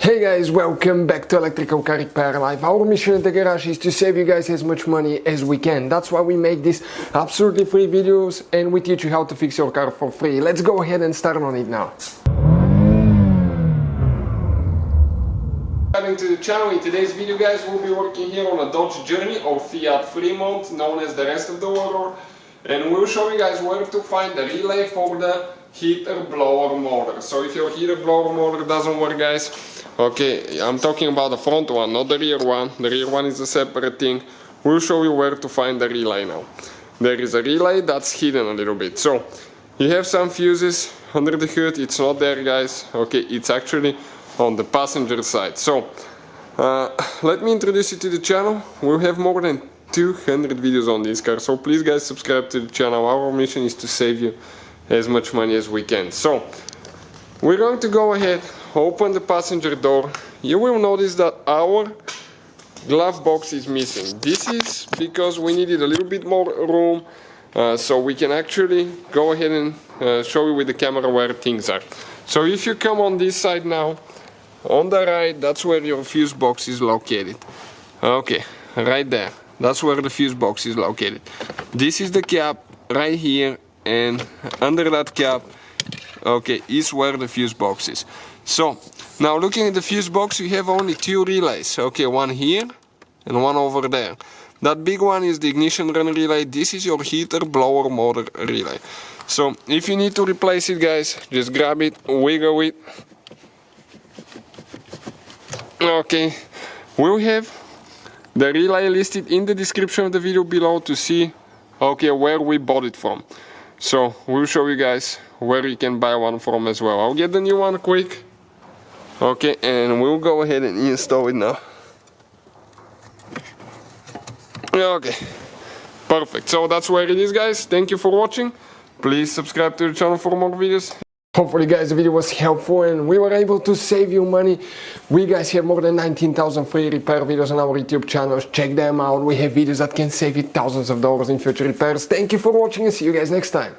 Hey guys, welcome back to Electrical Car Repair Live. Our mission at the garage is to save you guys as much money as we can. That's why we make these absolutely free videos and we teach you how to fix your car for free. Let's go ahead and start on it now. Welcome to the channel. In today's video guys, we'll be working here on a Dodge Journey or Fiat Freemont, known as the rest of the world. And we'll show you guys where to find the relay for the heater blower motor. So if your heater blower motor doesn't work guys, okay, I'm talking about the front one, not the rear one. The rear one is a separate thing. We'll show you where to find the relay now. There is a relay that's hidden a little bit. So you have some fuses under the hood. It's not there guys. Okay, it's actually on the passenger side. So let me introduce you to the channel. We'll have more than 200 videos on this car, so please guys subscribe to the channel. Our mission is to save you as much money as we can. So we're going to go ahead, open the passenger door. You will notice that our glove box is missing. This is because we needed a little bit more room so we can actually go ahead and show you with the camera where things are. So if you come on this side now, on the right, that's where your fuse box is located. Okay, right there. That's where the fuse box is located. This is the cap right here, and under that cap, okay, is where the fuse box is. So now looking at the fuse box, you have only two relays. Okay, one here and one over there. That big one is the ignition run relay. This is your heater blower motor relay. So if you need to replace it guys, just grab it, wiggle it. Okay, we'll have the relay listed in the description of the video below to see, okay, where we bought it from. So we'll show you guys where you can buy one from as well. I'll get the new one quick. Okay, and we'll go ahead and install it now. Okay, perfect. So that's where it is guys. Thank you for watching. Please subscribe to the channel for more videos. Hopefully guys the video was helpful and we were able to save you money. We guys have more than 19,000 free repair videos on our YouTube channels. Check them out. We have videos that can save you thousands of dollars in future repairs. Thank you for watching and see you guys next time.